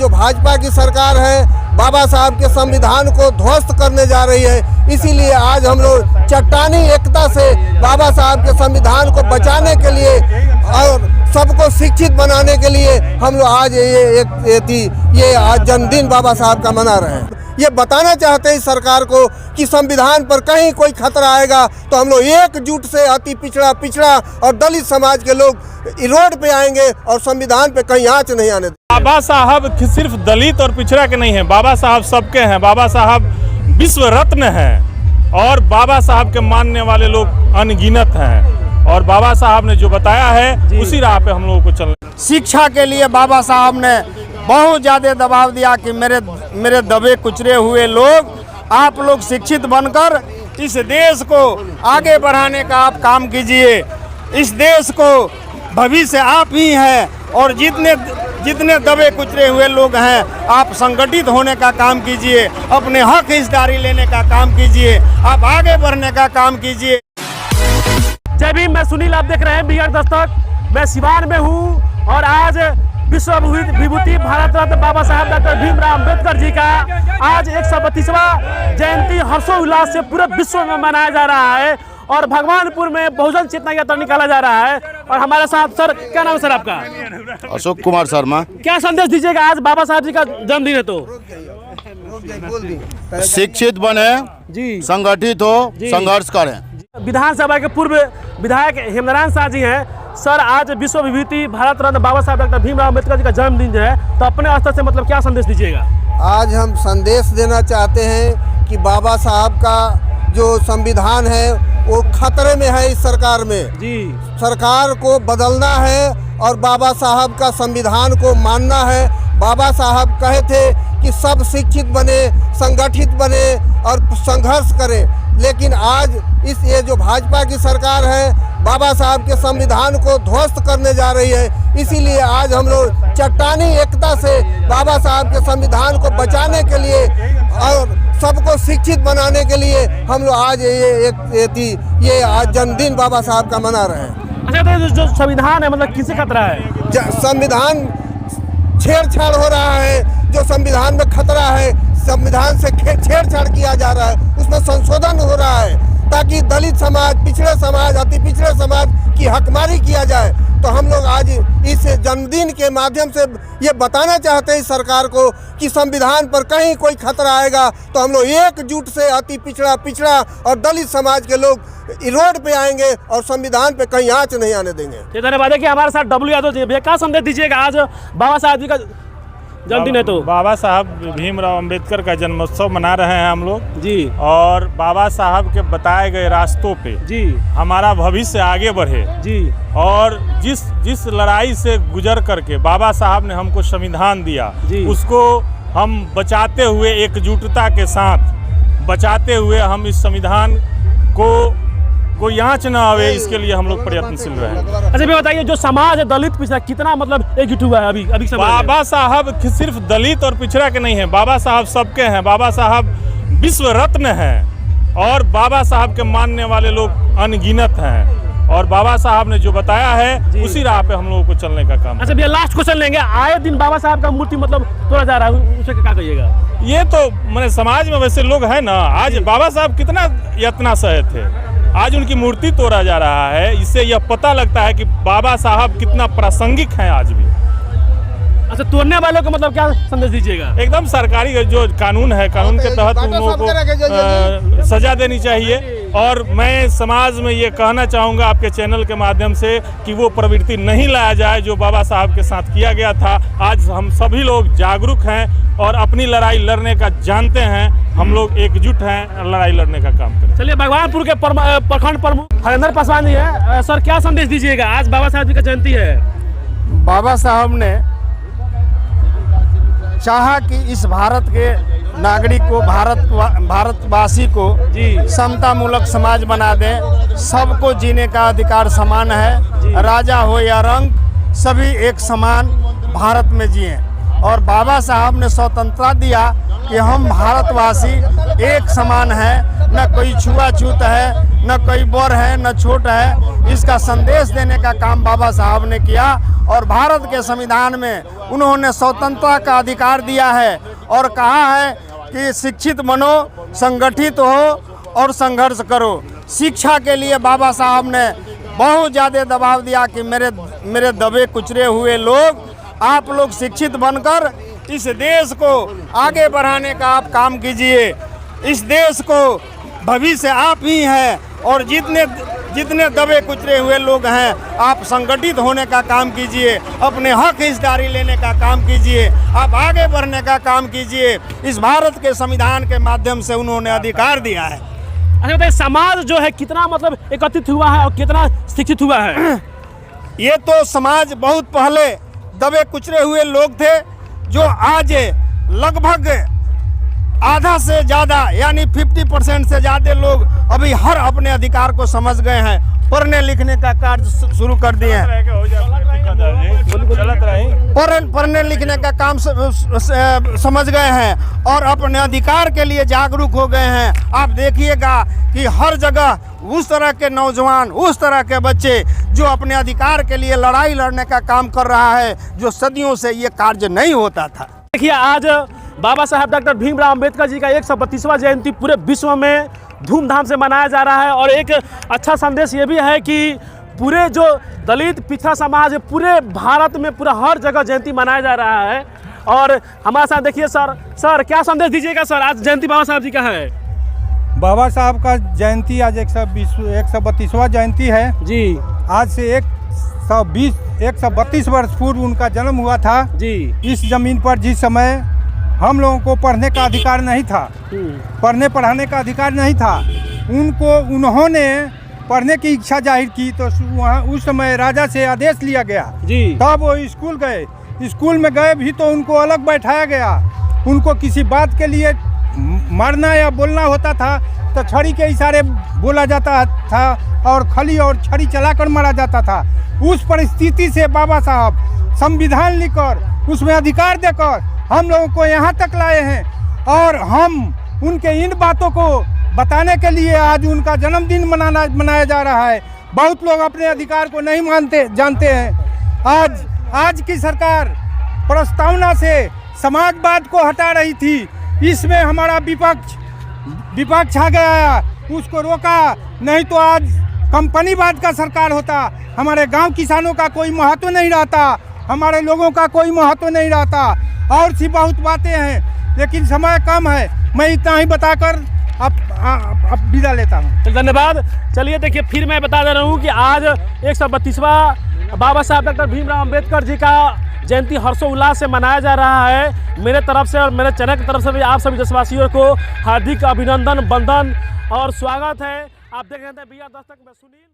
जो भाजपा की सरकार है बाबा साहब के संविधान को ध्वस्त करने जा रही है, इसीलिए आज हम लोग चट्टानी एकता से बाबा साहब के संविधान को बचाने के लिए और सबको शिक्षित बनाने के लिए हम लोग आज ये आज जन्मदिन बाबा साहब का मना रहे हैं। ये बताना चाहते हैं सरकार को कि संविधान पर कहीं कोई खतरा आएगा तो हम लोग एकजुट से अति पिछड़ा और दलित समाज के लोग रोड पे आएंगे और संविधान पे कहीं आंच नहीं आने देंगे। बाबा साहब सिर्फ दलित और पिछड़ा के नहीं है, बाबा साहब सबके हैं। बाबा साहब विश्व रत्न हैं और बाबा साहब के मानने वाले लोग अनगिनत हैं और बाबा साहब ने जो बताया है उसी राह पे हम लोगों को चलना। शिक्षा के लिए बाबा साहब ने बहुत ज़्यादा दबाव दिया कि मेरे दबे कुचले हुए लोग, आप लोग शिक्षित बनकर इस देश को आगे बढ़ाने का आप काम कीजिए। इस देश को भविष्य आप ही हैं और जितने दबे कुचले हुए लोग हैं आप संगठित होने का काम कीजिए, अपने हक हिस्सेदारी लेने का काम कीजिए, आप आगे बढ़ने का काम कीजिए। जय भीम, मैं सुनील, आप देख रहे हैं बिहार दस्तक। मैं सिवान में हूँ और आज विश्व विभूति भारत रत्न बाबा साहब डॉक्टर भीमराव अंबेडकर जी का आज 132वां जयंती हर्षोल्लास से पूरे विश्व में मनाया जा रहा है और भगवानपुर में बहुजन चेतना यात्रा निकाला जा रहा है। और हमारे साथ सर, क्या नाम है सर आपका? अशोक कुमार शर्मा। क्या संदेश दीजिएगा, आज बाबा साहब जी का जन्मदिन है तो? शिक्षित बने जी, संगठित हो, संघर्ष करें। विधानसभा के पूर्व विधायक हेमनारायण शाह जी हैं। सर, आज विश्व विभूति भारत रत्न बाबा साहब डॉक्टर भीमराव अंबेडकर जी का जन्मदिन है, तो अपने स्तर से मतलब क्या संदेश दीजिएगा? आज हम संदेश देना चाहते हैं कि बाबा साहब का जो संविधान है वो खतरे में है। इस सरकार में जी, सरकार को बदलना है और बाबा साहब का संविधान को मानना है। बाबा साहब कहे थे कि सब शिक्षित बने, संगठित बने और संघर्ष करें, लेकिन आज ये जो भाजपा की सरकार है बाबा साहब के संविधान को ध्वस्त करने जा रही है, इसीलिए आज हम लोग चट्टानी एकता से बाबा साहब के संविधान को बचाने के लिए और सबको शिक्षित बनाने के लिए हम लोग आज ये आज जन्मदिन बाबा साहब का मना रहे हैं। अच्छा, तो जो संविधान है मतलब किससे खतरा है? संविधान छेड़छाड़ हो रहा है, जो संविधान में खतरा है, संविधान से छेड़छाड़ किया जा रहा है, उसमें संशोधन हो रहा है ताकि दलित समाज, पिछड़े समाज, अति पिछड़े समाज की हकमारी किया जाए। तो हम लोग आज इस जन्मदिन के माध्यम से ये बताना चाहते हैं सरकार को कि संविधान पर कहीं कोई खतरा आएगा तो हम लोग एकजुट से अति पिछड़ा और दलित समाज के लोग रोड पे आएंगे और संविधान पे कहीं आंच नहीं आने देंगे। धन्यवाद है कि हमारे साथ डब्ल्यू यादव जी, भैया क्या संदेश दीजिएगा, आज बाबा साहब जी का जन्मदिन है तो? बाबा साहब भीमराव अंबेडकर का जन्मोत्सव मना रहे हैं हम लोग जी, और बाबा साहब के बताए गए रास्तों पे जी हमारा भविष्य आगे बढ़े जी, और जिस लड़ाई से गुजर करके बाबा साहब ने हमको संविधान दिया उसको हम बचाते हुए, एकजुटता के साथ बचाते हुए हम इस संविधान को कोई आंच न आवे, इसके लिए हम लोग प्रयत्नशील रहे। अच्छा, मैं बताइए जो समाज है दलित पिछड़ा कितना मतलब एकजुट हुआ है अभी समाज? बाबा साहब सिर्फ दलित और पिछड़ा के नहीं है, बाबा साहब सबके हैं। बाबा साहब विश्व रत्न हैं और बाबा साहब के मानने वाले लोग अनगिनत हैं और बाबा साहब ने जो बताया है उसी राह पे हम लोगों को चलने का काम। अच्छा भैया, लास्ट क्वेश्चन लेंगे। आए दिन बाबा साहब का मूर्ति मतलब तोड़ा जा रहा है, उसे क्या कहिएगा? ये तो मैंने समाज में वैसे लोग हैं ना, आज बाबा साहब कितना यातना सहे थे, आज उनकी मूर्ति तोड़ा जा रहा है। इससे यह पता लगता है कि बाबा साहब कितना प्रासंगिक हैं आज भी। अच्छा, तोड़ने वालों को मतलब क्या संदेश दीजिएगा? एकदम सरकारी जो कानून है, कानून के तहत उन लोगों को सजा देनी चाहिए। और मैं समाज में ये कहना चाहूँगा आपके चैनल के माध्यम से कि वो प्रवृत्ति नहीं लाया जाए जो बाबा साहब के साथ किया गया था। आज हम सभी लोग जागरूक हैं और अपनी लड़ाई लड़ने का जानते हैं, हम लोग एकजुट हैं, लड़ाई लड़ने का काम करें। चलिए, भगवानपुर के प्रखंड प्रमुख हरेंद्र पासवान जी है। सर, क्या संदेश दीजिएगा, आज बाबा साहब जी का जयंती है? बाबा साहब ने चाहा कि इस भारत के नागरिक को, भारतवासी को समतामूलक समाज बना दें। सबको जीने का अधिकार समान है, राजा हो या रंग, सभी एक समान भारत में जिए। और बाबा साहब ने स्वतंत्रता दिया कि हम भारतवासी एक समान हैं, न कोई छुआछूत है, न कोई बड़ है, न छोट है। इसका संदेश देने का काम बाबा साहब ने किया और भारत के संविधान में उन्होंने स्वतंत्रता का अधिकार दिया है और कहा है कि शिक्षित बनो, संगठित हो और संघर्ष करो। शिक्षा के लिए बाबा साहब ने बहुत ज़्यादा दबाव दिया कि मेरे दबे कुचले हुए लोग, आप लोग शिक्षित बनकर इस देश को आगे बढ़ाने का आप काम कीजिए। इस देश को भविष्य आप ही हैं और जितने दबे कुचले हुए लोग हैं, आप संगठित होने का काम कीजिए, अपने हक हिस्सेदारी लेने का काम कीजिए, आप आगे बढ़ने का काम कीजिए। इस भारत के संविधान के माध्यम से उन्होंने अधिकार दिया है। अच्छा बताइए, समाज जो है कितना मतलब एकत्रित हुआ है और कितना शिक्षित हुआ है? ये तो समाज बहुत पहले दबे कुचले हुए लोग थे, जो आज लगभग आधा से ज़्यादा यानी 50% से ज़्यादा लोग अभी हर अपने अधिकार को समझ गए हैं, पढ़ने लिखने का कार्य शुरू कर दिए हैं, पढ़ने लिखने का काम समझ गए हैं और अपने अधिकार के लिए जागरूक हो गए हैं। आप देखिएगा कि हर जगह उस तरह के नौजवान, उस तरह के बच्चे जो अपने अधिकार के लिए लड़ाई लड़ने का काम कर रहा है, जो सदियों से ये कार्य नहीं होता था। देखिए, आज बाबा साहब डॉक्टर भीमराव अंबेडकर जी का 132वां जयंती पूरे विश्व में धूमधाम से मनाया जा रहा है और एक अच्छा संदेश ये भी है कि पूरे जो दलित पिछड़ा समाज है, पूरे भारत में पूरा हर जगह जयंती मनाया जा रहा है। और हमारे साथ देखिए सर क्या संदेश दीजिएगा सर? आज जयंती बाबा साहब जी का है। बाबा साहब का जयंती आज 132वां जयंती है जी। आज से 132 वर्ष पूर्व उनका जन्म हुआ था जी। इस जमीन पर जिस समय हम लोगों को पढ़ने का अधिकार नहीं था, पढ़ने पढ़ाने का अधिकार नहीं था, उन्होंने पढ़ने की इच्छा जाहिर की तो वहाँ उस समय राजा से आदेश लिया गया जी। तब वो स्कूल गए, स्कूल में गए भी तो उनको अलग बैठाया गया। उनको किसी बात के लिए मारना या बोलना होता था तो छड़ी के इशारे बोला जाता था और खली और छड़ी चलाकर मारा जाता था। उस परिस्थिति से बाबा साहब संविधान लिखकर उसमें अधिकार देकर हम लोगों को यहाँ तक लाए हैं और हम उनके इन बातों को बताने के लिए आज उनका जन्मदिन मनाया जा रहा है। बहुत लोग अपने अधिकार को नहीं जानते हैं। आज की सरकार प्रस्तावना से समाजवाद को हटा रही थी, इसमें हमारा विपक्ष आ गया, उसको रोका, नहीं तो आज कंपनीवाद का सरकार होता। हमारे गांव किसानों का कोई महत्व नहीं रहता, हमारे लोगों का कोई महत्व नहीं रहता। और सी बहुत बातें हैं लेकिन समय कम है, मैं इतना ही बताकर अब विदा लेता हूँ। धन्यवाद। चलिए देखिए, फिर मैं बता दे रहा हूँ कि आज 132वां बाबा साहब डॉक्टर भीमराव अंबेडकर जी का जयंती हर्षोल्लास से मनाया जा रहा है। मेरे तरफ से और मेरे चैनल की तरफ से भी आप सभी देशवासियों को हार्दिक अभिनंदन, वंदन और स्वागत है। आप देख रहे हैं BR दस्तक में सुनील।